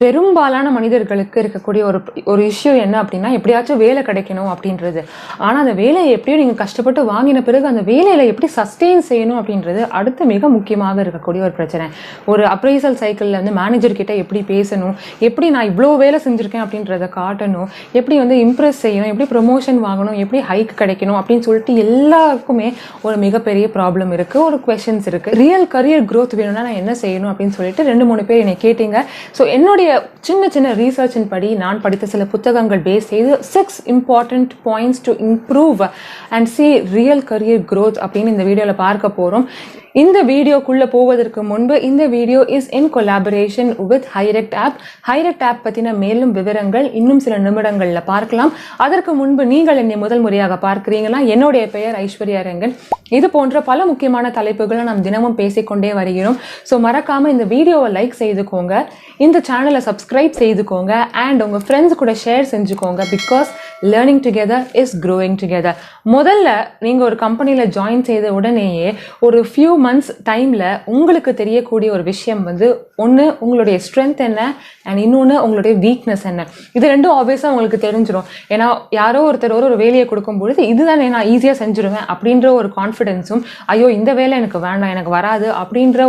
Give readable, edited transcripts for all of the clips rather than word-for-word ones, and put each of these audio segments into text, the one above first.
பெரும்பாலான மனிதர்களுக்கு இருக்கக்கூடிய ஒரு இஷ்யூ என்ன அப்படின்னா, எப்படியாச்சும் வேலை கிடைக்கணும் அப்படின்றது. ஆனால் அந்த வேலையை எப்படியும் நீங்கள் கஷ்டப்பட்டு வாங்கின பிறகு அந்த வேலையில் எப்படி சஸ்டெயின் செய்யணும் அப்படின்றது அடுத்து மிக முக்கியமாக இருக்கக்கூடிய ஒரு பிரச்சனை. ஒரு அப்ரைசல் சைக்கிளில் வந்து மேனேஜர் கிட்ட எப்படி பேசணும், எப்படி நான் இவ்வளோ வேலை செஞ்சுருக்கேன் அப்படின்றத காட்டணும், எப்படி வந்து இம்ப்ரெஸ் செய்யணும், எப்படி ப்ரொமோஷன் வாங்கணும், எப்படி ஹைக் கிடைக்கணும் அப்படின்னு சொல்லிட்டு எல்லாருக்குமே ஒரு மிகப்பெரிய ப்ராப்ளம் இருக்குது, ஒரு கொஷின்ஸ் இருக்குது. ரியல் கரியர் க்ரோத் வேணும்னா நான் என்ன செய்யணும் அப்படின்னு சொல்லிட்டு 2-3 பேர் என்னை கேட்டீங்க. ஸோ என்னுடைய சின்ன சின்ன ரீசர்ச்சின் படி நான் படித்த சில புத்தகங்கள் பேஸ் செய்து 6 important points to improve and see real career growth அப்படின்னு இந்த வீடியோவில் பார்க்க போகிறோம். இந்த வீடியோக்குள்ளே போவதற்கு முன்பு இந்த video is in collaboration with Hirect app. Hirect app பற்றின மேலும் விவரங்கள் இன்னும் சில நிமிடங்களில் பார்க்கலாம். அதற்கு முன்பு நீங்கள் என்னை முதல் முறையாக பார்க்குறீங்கன்னா, என்னுடைய பெயர் ஐஸ்வர்யா ரெங்கன். இது போன்ற பல முக்கியமான தலைப்புகளை நாம் தினமும் பேசிக்கொண்டே வருகிறோம். ஸோ மறக்காமல் இந்த வீடியோவை லைக் செய்துக்கோங்க, இந்த சேனலை சப்ஸ்கிரைப் செய்துக்கோங்க, அண்ட் உங்கள் ஃப்ரெண்ட்ஸ் கூட ஷேர் செஞ்சுக்கோங்க. Because learning together is growing together. முதல்ல நீங்கள் ஒரு கம்பெனியில் ஜாயின் செய்த உடனேயே ஒரு ஃபியூ மந்த்ஸ் டைமில் உங்களுக்கு தெரியக்கூடிய ஒரு விஷயம் வந்து, ஒன்று உங்களுடைய ஸ்ட்ரென்த் என்ன, அண்ட் இன்னொன்று உங்களுடைய வீக்னஸ் என்ன. இது ரெண்டும் ஆப்வியஸாக உங்களுக்கு தெரிஞ்சிடும். ஏன்னா யாரோ ஒருத்தர் ஒரு வேலையை கொடுக்கும்பொழுது இதுதானே நான் ஈஸியாக செஞ்சுருவேன் அப்படின்ற ஒரு கான்ஃபிடென்ஸும், ஐயோ இந்த வேலை எனக்கு வேண்டாம், எனக்கு வராது அப்படின்ற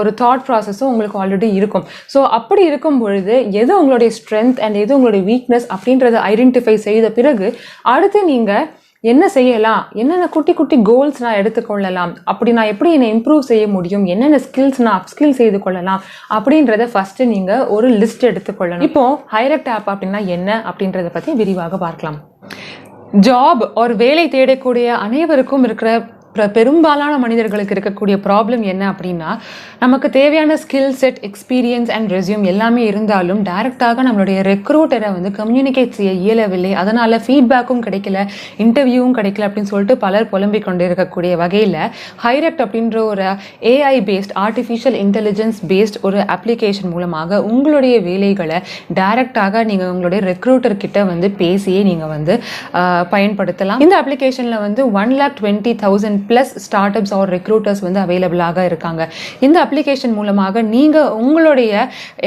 ஒரு தாட் ப்ராசஸும் உங்களுக்கு ஆல்ரெடி இருக்கும். ஸோ அப்படி இருக்கும் பொழுது எது உங்களுடைய ஸ்ட்ரென்த் அண்ட் எது உங்களுடைய வீக்னஸ் அப்படின்றத ஐடென்டிஃபை செய்த பிறகு அடுத்து நீங்கள் என்ன செய்யலாம், என்னென்ன குட்டி குட்டி கோல்ஸ் நான் எடுத்துக்கொள்ளலாம், அப்படி நான் எப்படி என்னை இம்ப்ரூவ் செய்ய முடியும், என்னென்ன ஸ்கில்ஸ் நான் அப்ஸ்கில் செய்து கொள்ளலாம் அப்படின்றத ஃபஸ்ட்டு நீங்கள் ஒரு லிஸ்ட் எடுத்துக்கொள்ளணும். இப்போது ஹைரெக்ட் ஆப் அப்படின்னா என்ன அப்படின்றத பற்றி விரிவாக பார்க்கலாம். ஜாப் ஒரு வேலை தேடக்கூடிய அனைவருக்கும் இருக்கிற பெரும்பாலான மனிதர்களுக்கு இருக்கக்கூடிய ப்ராப்ளம் என்ன அப்படின்னா, நமக்கு தேவையான skill set, experience and resume எல்லாமே இருந்தாலும் டைரெக்டாக நம்மளுடைய ரெக்ரூட்டரை வந்து கம்யூனிகேட் செய்ய இயலவில்லை. அதனால் ஃபீட்பேக்கும் கிடைக்கல, இன்டர்வியூவும் கிடைக்கல அப்படின்னு சொல்லிட்டு பலர் புலம்பிக் கொண்டு இருக்கக்கூடிய வகையில் ஹைரெக்ட் அப்படின்ற ஒரு AI based, artificial intelligence based ஒரு அப்ளிகேஷன் மூலமாக உங்களுடைய வேலைகளை டைரெக்டாக நீங்கள் உங்களுடைய ரெக்ரூட்டர் கிட்ட வந்து பேசியே நீங்கள் வந்து பயன்படுத்தலாம். இந்த அப்ளிகேஷனில் வந்து 1,20,000 plus startups or recruiters வந்து அவைலபிளாக இருக்காங்க. இந்த அப்ளிகேஷன் மூலமாக நீங்கள் உங்களுடைய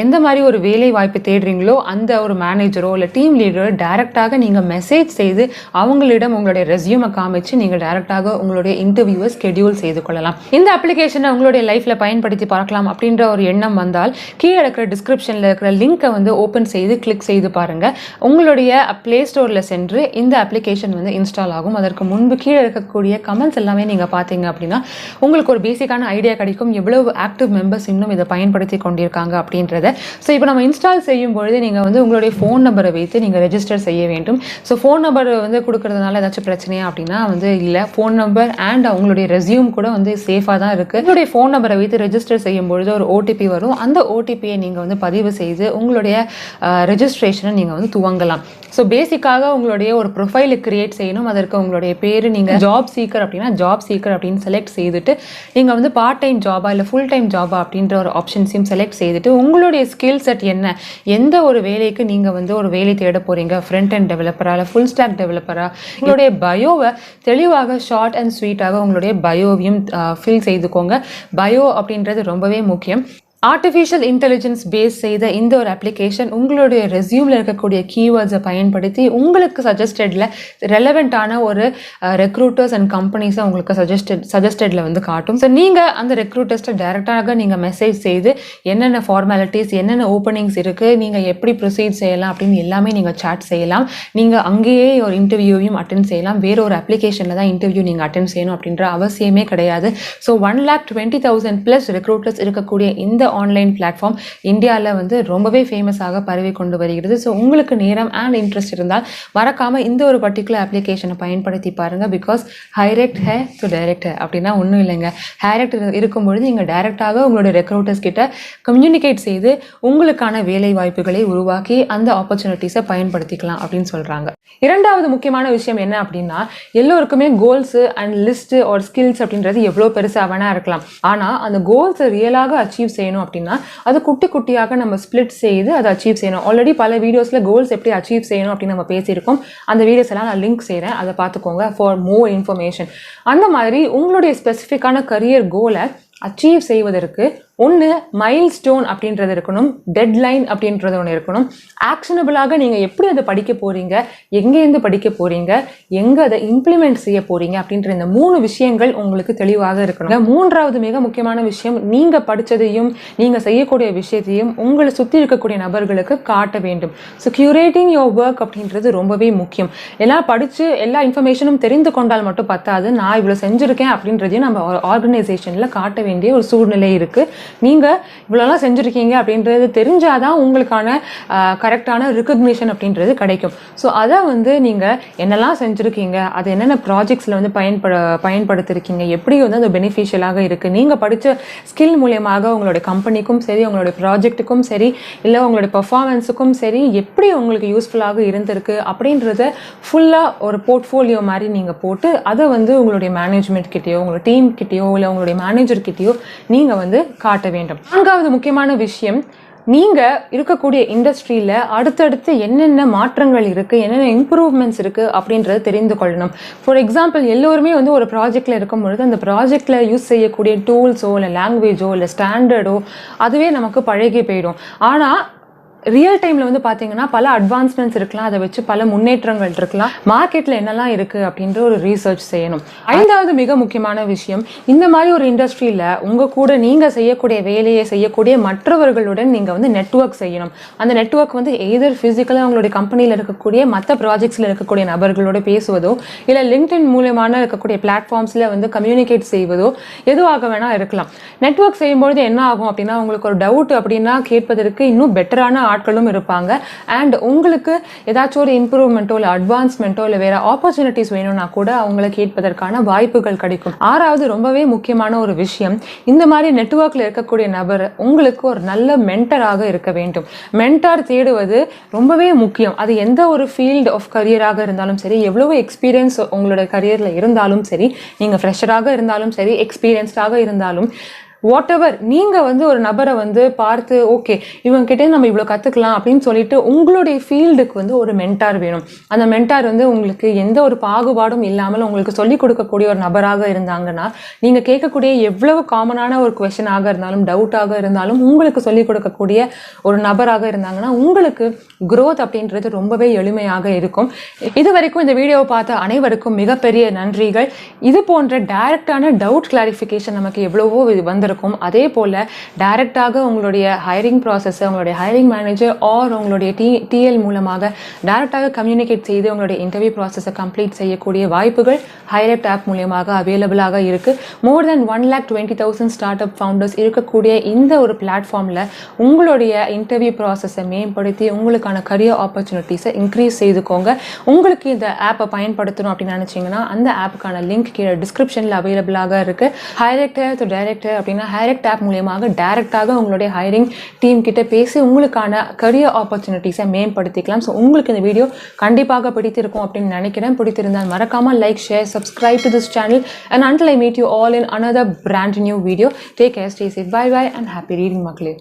எந்த மாதிரி ஒரு வேலை வாய்ப்பு தேடுறீங்களோ அந்த ஒரு மேனேஜரோ இல்லை டீம் லீடரோ டைரெக்டாக நீங்கள் மெசேஜ் செய்து அவங்களிடம் உங்களுடைய ரெஸ்யூமை காமிச்சு நீங்கள் டைரெக்டாக உங்களுடைய இன்டர்வியூவை ஸ்கெடியூல் செய்து கொள்ளலாம். இந்த அப்ளிகேஷனை உங்களுடைய லைஃப்பில் பயன்படுத்தி பார்க்கலாம் அப்படின்ற ஒரு எண்ணம் வந்தால் கீழே இருக்கிற டிஸ்கிரிப்ஷனில் இருக்கிற லிங்கை வந்து ஓப்பன் செய்து கிளிக் செய்து பாருங்கள். உங்களுடைய ப்ளே ஸ்டோரில் சென்று இந்த அப்ளிகேஷன் வந்து இன்ஸ்டால் ஆகும். அதற்கு முன்பு கீழே இருக்கக்கூடிய கமெண்ட்ஸ் எல்லாமே நீங்கள் பார்த்தீங்க அப்படின்னா உங்களுக்கு ஒரு பேசிக்கான ஐடியா கிடைக்கும், எவ்வளவு ஆக்டிவ் மெம்பர்ஸ் இன்னும் இதை பயன்படுத்தி கொண்டிருக்காங்க அப்படின்றத. ஸோ இப்போ நம்ம இன்ஸ்டால் செய்யும் பொழுது நீங்கள் வந்து உங்களுடைய ஃபோன் நம்பரை வைத்து நீங்கள் ரெஜிஸ்டர் செய்ய வேண்டும். ஸோ ஃபோன் நம்பர் வந்து கொடுக்கறதுனால ஏதாச்சும் பிரச்சனையா அப்படின்னா வந்து இல்லை, ஃபோன் நம்பர் அண்ட் உங்களுடைய ரெஸ்யூம் கூட வந்து சேஃபாக தான் இருக்குது. உங்களுடைய ஃபோன் நம்பரை வைத்து ரெஜிஸ்டர் செய்யும் பொழுது ஒரு ஓடிபி வரும். அந்த ஓடிபியை நீங்கள் வந்து பதிவு செய்து உங்களுடைய ரெஜிஸ்ட்ரேஷனை நீங்கள் வந்து துவங்கலாம். ஸோ பேசிக்காக உங்களுடைய ஒரு ப்ரொஃபைலை கிரியேட் செய்யணும். அதற்கு உங்களுடைய பேர், நீங்கள் ஜாப் சீக்கர் அப்படின்னா ஜாப் சீக்கர் அப்படின்னு செலக்ட் செய்துட்டு நீங்கள் வந்து பார்ட் டைம் ஜாபா இல்லை ஃபுல் டைம் ஜாபா அப்படின்ற ஒரு ஆப்ஷன்ஸையும் செலக்ட் செய்துட்டு உங்களுடைய ஸ்கில் செட் என்ன, எந்த ஒரு வேலைக்கு நீங்கள் வந்து ஒரு வேலை தேட போகிறீங்க, ஃப்ரண்ட் அண்ட் டெவலப்பரா இல்லை ஃபுல் ஸ்டாக் டெவலப்பரா, உங்களுடைய பயோவை தெளிவாக ஷார்ட் அண்ட் ஸ்வீட்டாக உங்களுடைய பயோவையும் ஃபில் செய்துக்கோங்க. பயோ அப்படின்றது ரொம்பவே முக்கியம். ஆர்டிஃபிஷியல் இன்டெலிஜென்ஸ் பேஸ் செய்த இந்த ஒரு அப்ளிகேஷன் உங்களுடைய ரெஸ்யூமில் இருக்கக்கூடிய கீவேர்ட்ஸை பயன்படுத்தி உங்களுக்கு சஜஸ்டடில் ரெலவெண்ட்டான ஒரு ரெக்ரூட்டர்ஸ் அண்ட் கம்பெனிஸை உங்களுக்கு சஜஸ்டடில் வந்து காட்டும். ஸோ நீங்கள் அந்த ரெக்ரூட்டர்ஸ்ட்டை டைரெக்டாக நீங்கள் மெசேஜ் செய்து என்னென்ன ஃபார்மாலிட்டிஸ், என்னென்ன ஓப்பனிங்ஸ் இருக்குது, நீங்கள் எப்படி ப்ரொசீட் செய்யலாம் அப்படின்னு எல்லாமே நீங்கள் சாட் செய்யலாம். நீங்கள் அங்கேயே ஒரு இன்டர்வியூவையும் அட்டென்ட் செய்யலாம். வேற ஒரு அப்ளிகேஷனில் தான் இன்டர்வியூ நீங்கள் அட்டென்ட் செய்யணும் அப்படின்ற அவசியமே கிடையாது. ஸோ 1,20,000 ப்ளஸ் ரெக்ரூட்டர்ஸ் இருக்கக்கூடிய இந்த ஆன்லைன் பிளாட்ஃபார்ம் இந்தியாவில் வந்து ரொம்பவே ஃபேமஸாக பரவி கொண்டு வருகிறது. ஸோ உங்களுக்கு நேரம் அண்ட் இன்ட்ரெஸ்ட் இருந்தால் மறக்காமல் இந்த ஒரு பர்டிகுலர் அப்ளிகேஷனை பயன்படுத்தி பாருங்கள். பிகாஸ் ஹைரெக்ட் ஹே டு டைரக்ட் அப்படின்னா ஒன்றும் இல்லைங்க. ஹைரெக்ட் இருக்கும்பொழுது நீங்கள் டைரெக்டாக உங்களுடைய ரெக்ரூட்டர்ஸ் கிட்ட கம்யூனிகேட் செய்து உங்களுக்கான வேலை வாய்ப்புகளை உருவாக்கி அந்த ஆப்பர்ச்சுனிட்டிஸை பயன்படுத்திக்கலாம் அப்படின்னு சொல்கிறாங்க. இரண்டாவது முக்கியமான விஷயம் என்ன அப்படின்னா, எல்லோருக்குமே கோல்ஸு அண்ட் லிஸ்ட்டு ஒரு ஸ்கில்ஸ் அப்படின்றது எவ்வளோ பெருசாக வேணா இருக்கலாம். ஆனால் அந்த கோல்ஸை ரியலாக அச்சீவ் செய்யணும் அப்படின்னா அது குட்டி குட்டியாக நம்ம ஸ்பிளிட் செய்து அதை அச்சீவ் செய்யணும். ஆல்ரெடி பல வீடியோஸில் கோல்ஸ் எப்படி அச்சீவ் செய்யணும் அப்படின்னு நம்ம பேசியிருக்கோம். அந்த வீடியோஸ் எல்லாம் நான் லிங்க் செய்கிறேன், அதை பார்த்துக்கோங்க ஃபார் மோர் இன்ஃபர்மேஷன். அந்த மாதிரி உங்களுடைய ஸ்பெசிஃபிக்கான கரியர் கோலை அச்சீவ் செய்வதற்கு ஒன்று மைல்ஸ்டோன் அப்படின்றது இருக்கணும், டெட்லைன் அப்படின்றது ஒன்று இருக்கணும். ஆக்ஷனபிளாக நீங்கள் எப்படி அதை படிக்க போகிறீங்க, எங்கேருந்து படிக்க போகிறீங்க, எங்கே அதை இம்ப்ளிமெண்ட் செய்ய போகிறீங்க அப்படின்ற இந்த 3 விஷயங்கள் உங்களுக்கு தெளிவாக இருக்கணும். 3வது மிக முக்கியமான விஷயம், நீங்கள் படித்ததையும் நீங்கள் செய்யக்கூடிய விஷயத்தையும் உங்களை சுற்றி இருக்கக்கூடிய நபர்களுக்கு காட்ட வேண்டும். ஸோ கியூரேட்டிங் யோர் ஒர்க் அப்படின்றது ரொம்பவே முக்கியம். எல்லாம் படித்து எல்லா இன்ஃபர்மேஷனும் தெரிந்து கொண்டால் மட்டும் பத்தாது, நான் இவ்வளோ செஞ்சுருக்கேன் அப்படின்றதையும் நம்ம ஆர்கனைசேஷனில் காட்ட வேண்டிய ஒரு சூழ்நிலை இருக்குது. நீங்கள் இவ்வளோலாம் செஞ்சுருக்கீங்க அப்படின்றது தெரிஞ்சாதான் உங்களுக்கான கரெக்டான ரெகக்னிஷன் அப்படின்றது கிடைக்கும். ஸோ அதை நீங்கள் என்னெல்லாம் செஞ்சுருக்கீங்க, அது என்னென்ன ப்ராஜெக்ட்ஸில் பயன்படுத்திருக்கீங்க, எப்படி அது பெனிஃபிஷியலாக இருக்குது, நீங்கள் படித்த ஸ்கில் மூலியமாக உங்களுடைய கம்பெனிக்கும் சரி, உங்களுடைய ப்ராஜெக்ட்டுக்கும் சரி, இல்லை உங்களுடைய பர்ஃபார்மன்ஸுக்கும் சரி எப்படி உங்களுக்கு யூஸ்ஃபுல்லாக இருந்திருக்கு அப்படின்றத ஃபுல்லாக ஒரு போர்ட்ஃபோலியோ மாதிரி நீங்கள் போட்டு அதை உங்களுடைய மேனேஜ்மெண்ட் கிட்டேயோ, உங்களோட டீம் கிட்டேயோ, இல்லை உங்களுடைய மேனேஜர் கிட்டேயோ நீங்கள் காட்ட வேண்டும். 4வது முக்கியமான விஷயம், நீங்கள் இருக்கக்கூடிய இண்டஸ்ட்ரியில் அடுத்தடுத்து என்னென்ன மாற்றங்கள் இருக்குது, என்னென்ன இம்ப்ரூவ்மெண்ட்ஸ் இருக்குது அப்படின்றத தெரிந்து கொள்ளணும். ஃபார் எக்ஸாம்பிள், எல்லோருமே ஒரு ப்ராஜெக்டில் இருக்கும்பொழுது அந்த ப்ராஜெக்டில் யூஸ் செய்யக்கூடிய டூல்ஸோ இல்லை லாங்குவேஜோ இல்லை ஸ்டாண்டர்டோ அதுவே நமக்கு பழகி போயிடும். ஆனால் ரியல் டைமில் பார்த்தீங்கன்னா பல அட்வான்ஸ்மெண்ட்ஸ் இருக்கலாம், அதை வச்சு பல முன்னேற்றங்கள் இருக்கலாம். மார்க்கெட்டில் என்னெல்லாம் இருக்குது அப்படின்ற ஒரு ரீசர்ச் செய்யணும். 5வது மிக முக்கியமான விஷயம், இந்த மாதிரி ஒரு இண்டஸ்ட்ரியில் உங்கள் கூட நீங்கள் செய்யக்கூடிய வேலையை செய்யக்கூடிய மற்றவர்களுடன் நீங்கள் நெட்வொர்க் செய்யணும். அந்த நெட்வொர்க் எய்தர் ஃபிசிக்கலாக உங்களுடைய கம்பெனியில் இருக்கக்கூடிய மற்ற ப்ராஜெக்ட்ஸில் இருக்கக்கூடிய நபர்களோட பேசுவதோ, இல்லை லிங்க்டின் மூலமான இருக்கக்கூடிய பிளாட்ஃபார்ம்ஸில் கம்யூனிகேட் செய்வதோ எதுவாக வேணால் இருக்கலாம். நெட்வொர்க் செய்யும்பொழுது என்ன ஆகும் அப்படின்னா, உங்களுக்கு ஒரு டவுட் அப்படின்னா கேட்பதற்கு இன்னும் பெட்டரான ஆட்களும் இருப்பாங்க. அண்ட் உங்களுக்கு ஏதாச்சும் ஒரு இம்ப்ரூவ்மெண்ட்டோ இல்லை அட்வான்ஸ்மெண்ட்டோ இல்லை வேற ஆப்பர்ச்சுனிட்டிஸ் வேணும்னா கூட அவங்களை கேட்பதற்கான வாய்ப்புகள் கிடைக்கும். 6வது ரொம்பவே முக்கியமான ஒரு விஷயம், இந்த மாதிரி நெட்வொர்க்கில் இருக்கக்கூடிய நபர் உங்களுக்கு ஒரு நல்ல மென்டராக இருக்க வேண்டும். மென்டார் தேடுவது ரொம்பவே முக்கியம். அது எந்த ஒரு ஃபீல்டு ஆஃப் கரியராக இருந்தாலும் சரி, எவ்வளவு எக்ஸ்பீரியன்ஸ் உங்களோட கரியரில் இருந்தாலும் சரி, நீங்கள் ஃப்ரெஷராக இருந்தாலும் சரி, எக்ஸ்பீரியன்ஸ்டாக இருந்தாலும், வாட் எவர், நீங்கள் ஒரு நபரை பார்த்து ஓகே இவங்க கிட்டே நம்ம இவ்வளோ கற்றுக்கலாம் அப்படின்னு சொல்லிட்டு உங்களுடைய ஃபீல்டுக்கு ஒரு மென்டார் வேணும். அந்த மென்டார் உங்களுக்கு எந்த ஒரு பாகுபாடும் இல்லாமல் உங்களுக்கு சொல்லிக் கொடுக்கக்கூடிய ஒரு நபராக இருந்தாங்கன்னா, நீங்கள் கேட்கக்கூடிய எவ்வளவு காமனான ஒரு கொஸ்டினாக இருந்தாலும், டவுட்டாக இருந்தாலும் உங்களுக்கு சொல்லிக் கொடுக்கக்கூடிய ஒரு நபராக இருந்தாங்கன்னா உங்களுக்கு growth அப்படின்றது ரொம்பவே எளிமையாக இருக்கும். இது வரைக்கும் இந்த வீடியோவை பார்த்த அனைவருக்கும் மிகப்பெரிய நன்றிகள். இது போன்ற டைரக்டான டவுட் கிளாரிஃபிகேஷன் நமக்கு எவ்வளவோ வந்திருக்கும். அதே போல டைரக்டாக உங்களுடைய ஹைரிங் ப்ராசஸ், உங்களுடைய ஹைரிங் மேனேஜர் ஆர் உங்களுடைய டிஎல் மூலமாக டைரக்டாக கம்யூனிகேட் செய்து உங்களுடைய இன்டர்வியூ ப்ராசஸை கம்ப்ளீட் செய்யக்கூடிய வாய்ப்புகள் ஹைரெக்ட் ஆப் மூலமாக அவைலபிளாக இருக்கு. மோர் தென் 1,20,000 ஸ்டார்ட் அப் ஃபவுண்டர்ஸ் இருக்கக்கூடிய இந்த ஒரு பிளாட்ஃபார்மில் உங்களுடைய இன்டர்வியூ ப்ராசஸை மேம்படுத்தி உங்களுக்கான கரியர் ஆப்பர்ச்சுனிட்டிஸை இன்க்ரீஸ் செய்துக்கோங்க. உங்களுக்கு இந்த ஆப்பை பயன்படுத்தணும் அப்படின்னு நினைச்சீங்கன்னா அந்த ஆப்புக்கான லிங்க் கீழே டிஸ்கிரிப்ஷனில் அவைலபிளாக இருக்கு. ஹைரெக்டர் டு டைரக்டர் அப்படின்னா ஹைரெக்ட் ஆப் மூலமாக டைரக்டாக உங்களுடைய ஹைரிங் டீம் கிட்ட பேசி உங்களுக்கான கரியர் ஆப்பர்ச்சுனிட்டிஸை மேம்படுத்திக்கலாம். ஸோ உங்களுக்கு இந்த வீடியோ கண்டிப்பாக பிடித்திருக்கும் அப்படின்னு நினைக்கிறேன். பிடித்திருந்தால் மறக்காமல் like, share, subscribe to this channel, and until I meet you all in another brand new video, take care, stay safe, bye bye and happy reading மக்களே.